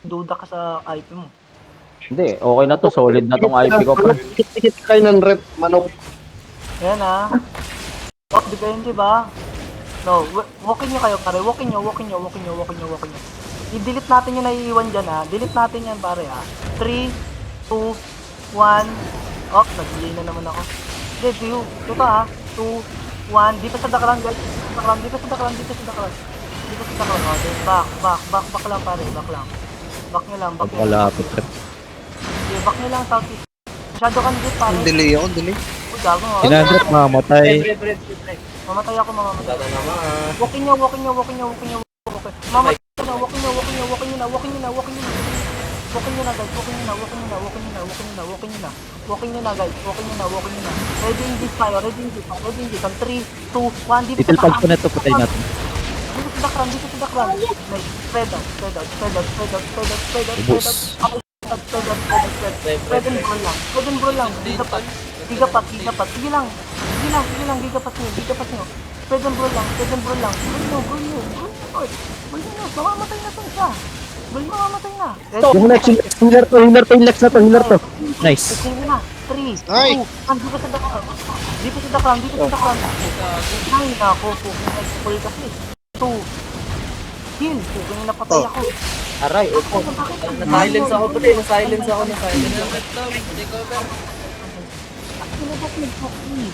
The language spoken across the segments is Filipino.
duda ka sa IP mo. Hindi, okay na to. Solid na tong IP ko, pre. Tikit kayo ng rep, manok. Ayan ah. Oh, depende ba? No, walkin nyo kayo pare. Walkin nyo. I-delete natin yung naiiwan dyan ah. Delete natin yan pare ah. 3, 2, 1. Oh, nag-delay na naman ako. Hindi, view. Ito ah. 2, 1. Di pa sa daklan guys. Di pa sa daklan. Oh, then back lang pare. Back lang. Back nyo lang. Pagkalapit, pre. Okay, back nyo lang southeast. Masyado kang dito pare. Delay ako, delay. Oh, gago nga. Sinandrop, mamatay. Mamatay ako, mamamatay. Tata naman. Walking nyo. Okay. Mamatay na, walking nyo na. Walking nyo na guys, walking nyo na. Ready in this fire. 3, 2, 1, dito Little sa pulse ko na ito, patay natin. Dito sa dakran. Nice. Spread out. Ubus. Spread and roll lang. Gigapat. Sige lang, gigapat nyo. Spread and roll lang. Roll nyo. Mamamatay na to isa. Mamamatay na. Yung next, healer to. Nice. Sige na. 3, 2, Ay! 1, dito sa dakran. Ay, nako, pull kasi. 2, heal. Kung napatay ako. Aray, opo. Na-silence ako pre. Na-silence ako. Kinabot nag-hockey.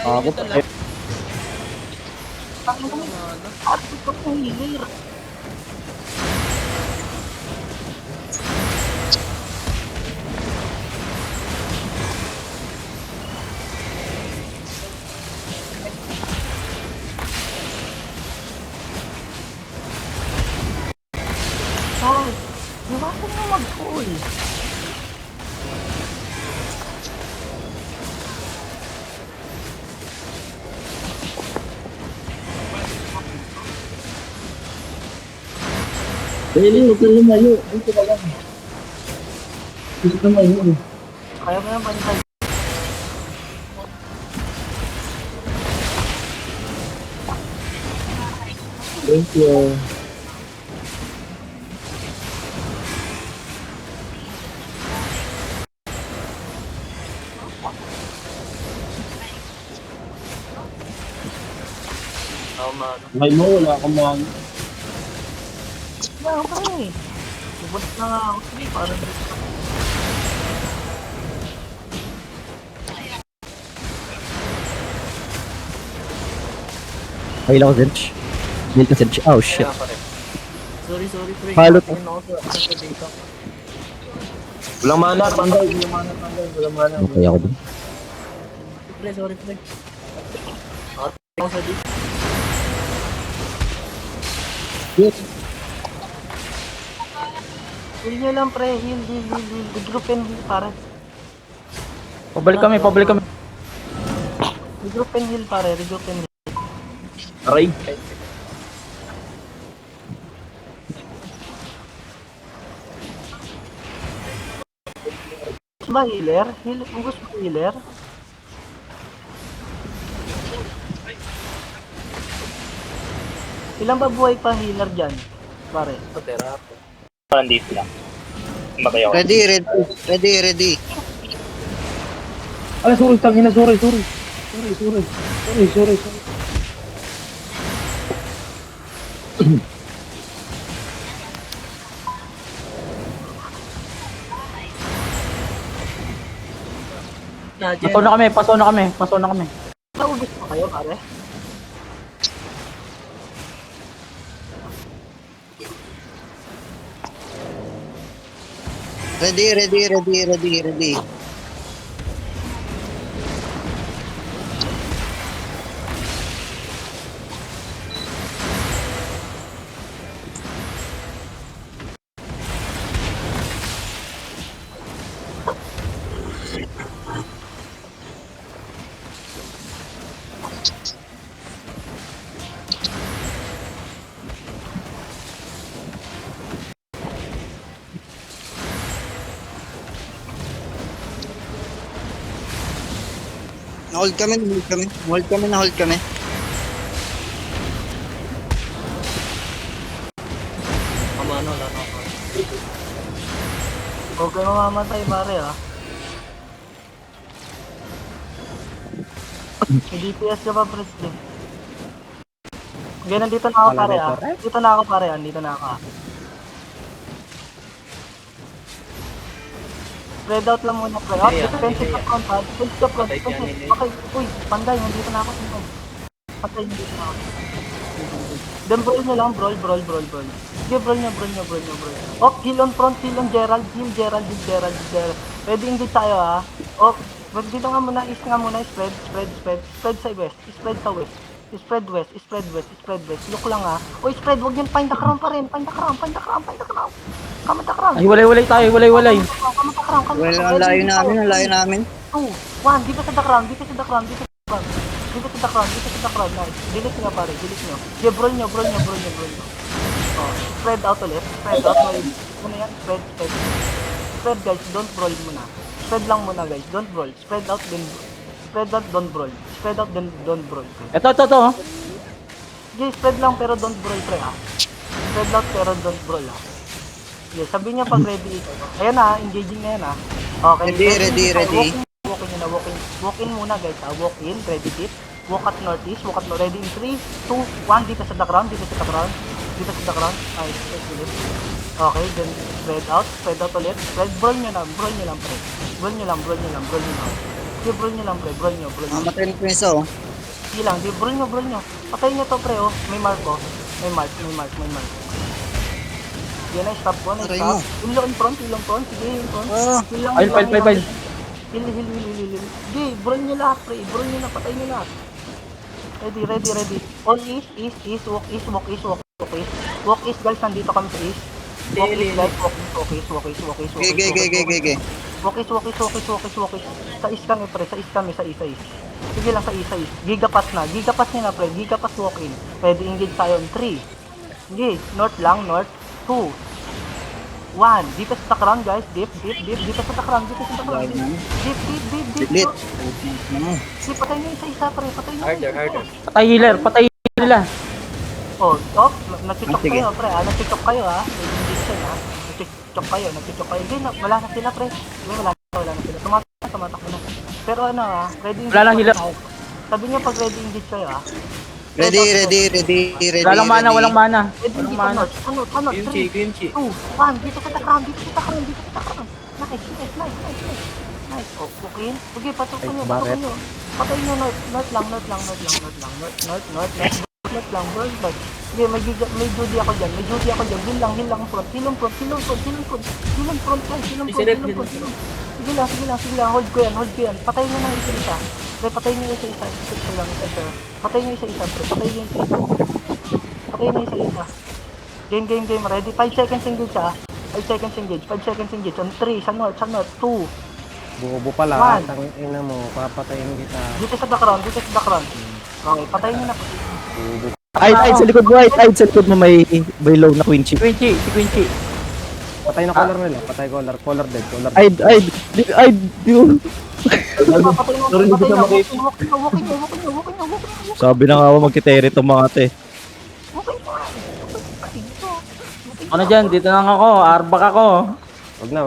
Ako, pre. At ito po hilir. Ay, iwasan mo mag-pull. Dali, huwag kang lumayo. Dito ka lang. Dito ka lumayo. Kaya mo yung bantay. Thank you. Okay mo, wala akong mga... Wala ka eh. Bubot na nga ako. Parang Ayun ako, Zench. Heal ka, Zench. Oh, shit. Sorry pre. Palot. Tingin ako sa dito. Walang mana, panday. Okay ako dun. Sorry pre. Ako sa dito. heal nyo lang pre. Heal. Regroup and heal pare. Pabalik kami. Regroup and heal pare. Aray. Gusto ba healer? Kung gusto mo healer? Ilan ba buhay pa healer dyan? Pare. Patera. Nandito lang. Matay ako. Ready. Ay, sorry, tangina, sorry. Paso na kami. Naubos pa kayo pare? Ready. Na-hold kami, na-hold kami. Na-hold kami, na-hold kami. Kamano, wala na ako. Huwag kayo mamamatay, pare ah. May DPS ka pa, Presley. Okay, nandito na ako, pare ah. Dito na ako, pare ah. Dito na ako ah. Spread out lang muna, pre. Oh, defensive up front ha. Defensive up front. Defensive. Okay, uy, panday. Nandito na ako. Patay, nandito na ako. Then brawl nyo lang, brawl. Sige, brawl nyo. Oh, heal on front, heal on Gerald. Heal Gerald. Ready engage tayo ha. Oh, dito nga muna, east nga muna, spread sa west, spread sa west, spread west, look lang ha. Oh, spread, wag yan, find the crown pa rin, find the crown. Come the crown. Ay, walay tayo, walay. Well, ang layo namin. 2, 1, di pa sa the crown, nice. Delete nyo pare, Yeah, brawl nyo. Oh, spread out ulit, ano yan, spread guys, don't brawl muna. Spread lang muna guys, don't brawl. Spread out, don't brawl. Ito. Oh. Okay, spread lang pero don't brawl pre ah. Spread out pero don't brawl ah. Okay, sabi niya pag ready ito. Ayan na, engaging na yan ah. Okay, Ready. Walk in muna guys ah. Walk in, ready tip. Walk at northeast, ready in 3, 2, 1, dito sa the ground. Nice, okay, then spread out ulit. Brawl nyo lang pre. Brawl nyo lang. Okay, brawl nyo. Mamatay ko isa, oh. Hindi lang, di brawl nyo. Patay nyo to pre oh. May mark. Yan na, stop ko. Aray mo. Heal in front. Sige, in front. Ah. File. Heal. Sige, brawl nyo lahat pre. Patay nyo lahat. Ready. On east. Walk east guys, nandito kami sa east. Walk east guys, walk east. Gege. Walk east. Sa east kami pre, sa east. Sige lang, sa east. Gigapass nyo na pre, walk in. Ready, engage tayo on 3. Sige, north, 2, 1. Dito sa takran guys, dip. Dito sa takran. Dip. Lit. Sige, patay nyo isa pre, Harder. Patay nila. Oh, nag-chok Sige. kayo pre, nag-chok kayo ha. Injection ha. Nag-chok kayo. Hindi, wala na sila pre. Wala na sila. Tumatakbo na. Pero ano ha, ready engage. Wala lang healer. Sabi niyo pag ready engage kayo ha. Ready. Walang mana. Ready engage, sunod. 3, Kimchi. 2, 1, dito sa takram. Nice. Oh, okay. Sige, patukin nyo. Patay nyo, north lang. North lang, bro. Sige, may duty ako dyan. Heal lang, front. Heal on front, guys. Sige lang. Hold ko yan. Patay nyo na isa. Pre, patay nyo isa. Patay nyo isa. Game. Ready? 5 seconds engage ah. 5 seconds engage. On 3, sa north. 2, Bobo pala, tangina mo, papatayin kita. dito sa background. Okay, patay nyo na. Ay, sa likod mo, sa likod mo may low na Quincy. Si Quincy. Patay na color nila, color dead. Dude. Patay na. Walking nyo. Sabi na nga ako magkiteri itong mga te. Ano dyan? Dito lang ako. Arbak ako. Wag na.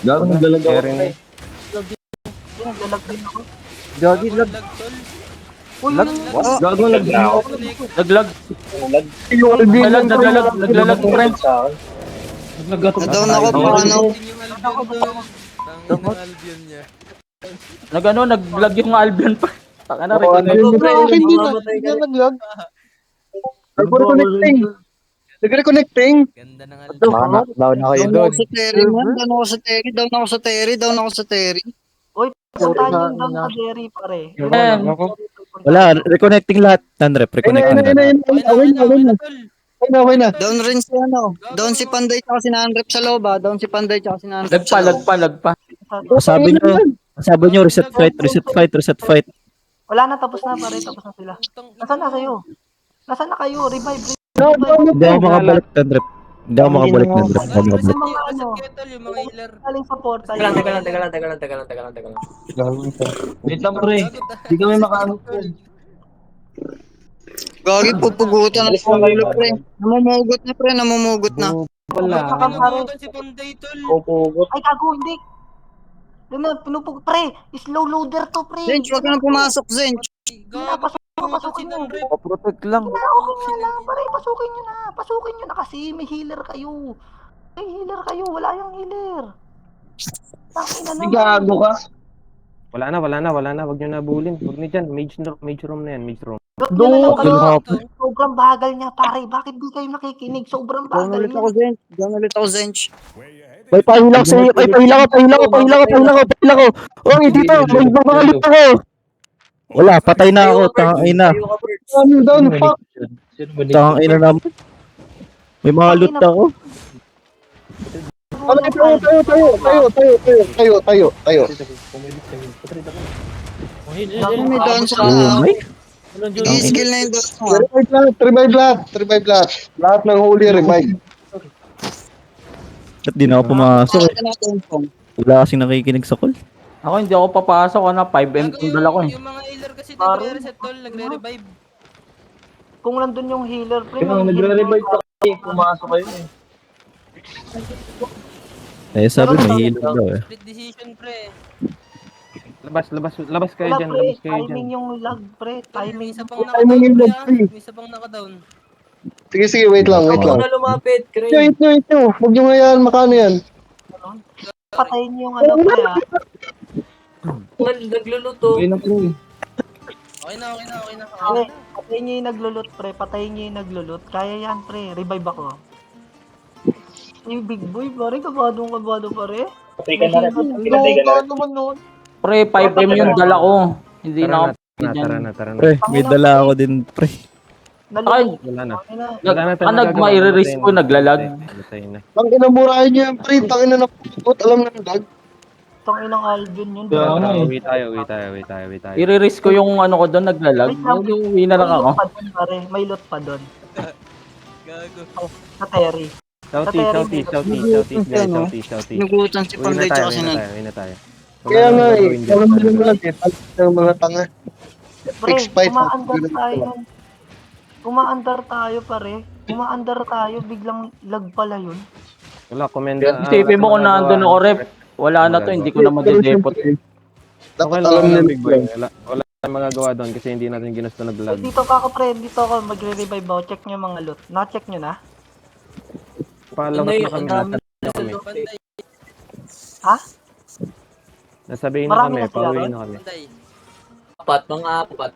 Gago ng dalaga ako. Carry na. Nagdalag din ako. Gagi, lag. Uy, Gago Naglag. Naglalag, friend. Na-down ako, paano? Naglag yung Albion pa. Taka na rin. Nag-reconnecting. Ganda ng Down na kayo Down doon. ako sa Terry. Uy, puntahan yung down sa Jerry, pare. Yan. Wala, reconnecting lahat. Tanrep, reconnecting lahat. Okay na. Down rin si Down si Panday tsaka si Nanrep sa loob ah. Down si Panday tsaka si Nanrep sa loob. Lagpa. Sabi nyo, reset fight. Wala na, tapos na pare, tapos na sila. Nasaan na kayo? Revive. Hindi ako makabalik, Tanrep. Hindi ako makabalik na drop. Hindi ako makabalik. Yung mga ano, Yung mga healer. galing sa portal. Teka lang, teka lang, teka lang, teka lang, teka lang, teka lang, teka lang. Wait lang, pre. Di kami makaano. Gagi, pupugutan na sa ulo, pre. Namumugot na, pre. Namumugot na. Wala. Pinupugutan si Panday, tol. Pupugot. Ay, gago, hindi. Pinupug, pre. Slow loader to, pre. Zench, wag ka na pumasok, Zench. Gago, Pasukin nyo. Protect lang. Okay na lang, pare. Pasukin nyo na. Pasukin nyo na kasi may healer kayo. May healer kayo. Wala yung healer. Tangina Di naman. gago ka. Wala na. Wag nyo na bulin. Wag nyo dyan. Mage room na yan. Mage room. Ba't nyo na lang kayo? Grabe. Sobrang bagal niya, pare. Bakit di kayo nakikinig? Sobrang Down bagal ulit niya. ako, Zench. Down ulit ako, Zench. May pahila ko sa'yo. Ay, pahila ko. Oh, dito. May makalit ako. Wala, patay na ako. Tangin na. Ano down, fuck. Tangin na naman. May mga loot ako. Ano, tayo. May down sa Ay, i-skill na yung down mo, ah. Revive lahat. Lahat ng holy revive. ba't di na ako pumasok eh. Bakit natin pong? Wala kasing nakikinig sa call. Ako hindi ako papasok. 5M Gago, yung dala ko eh. yung mga healer kasi Pare. nagre-reset, tol. Nagre-revive. Kung nandun yung healer, pre. Kaya nagre-revive pa kayo. Pumasok kayo eh. Eh, sabi may healer daw eh. Split decision, pre. Labas kayo Wala, dyan. pre. Labas kayo dyan. Timing yung lag, pre. Tol, may Timing. isa pang Timing naka-down, yung pre, lag, ah. pre. May isa pang naka-down. Sige, wait lang. lumapit, Ito. Huwag nyo nga yan, makano yan. Patayin niyo yung ano, pre, ah. Nagluluto. Okay na po eh. Okay na. Pre, patayin niyo yung naglulot, pre. Patayin niyo yung naglulot. Kaya yan, pre. Revive ako. Yung big boy, pare. Kabado, pare. Patay ka na rin. Pinatay ka na rin. Pre, 5M yung dala ko. Hindi na ako. Tara na. Pre, may dala ako din, pre. Ay, Wala na. nag-ma-i-risk ko, naglalag. Tangina, murahin nyo yan, pre. Tangina na putot. Alam na ng dag. Itong inang Albion yun. Uwi tayo. I-risk ko yung ano ko doon, naglalag. Uwi na lang ako. May loot pa dun, pare. May loot pa dun. Gago. Sa Terry. Southeast, Nugutan si Panday tsaka si Nan. Uwi na tayo. Kaya nga eh. Alam nyo naman lang eh. Alam ng mga tanga. Pre, Fixed fight. umaandar tayo. Umaandar tayo, pare. Umaandar tayo. Biglang lag pala yun. Wala, komenda. Isipin mo kung nandun ako, rep. Wala na to, hindi ko na madedepot. Dapat Okay alam lang, nyo big boy. Wala tayong magagawa doon kasi hindi natin ginusto nag-lag. Dito pa ako, pre. Dito ako. Magre-revive ako. Check nyo mga loot. Na-check nyo na? Palabas na kami. Panday. Ha? Nasabihin na Marami kami, na sila pauwi doon? na kami. Panday. Apat, mga apat.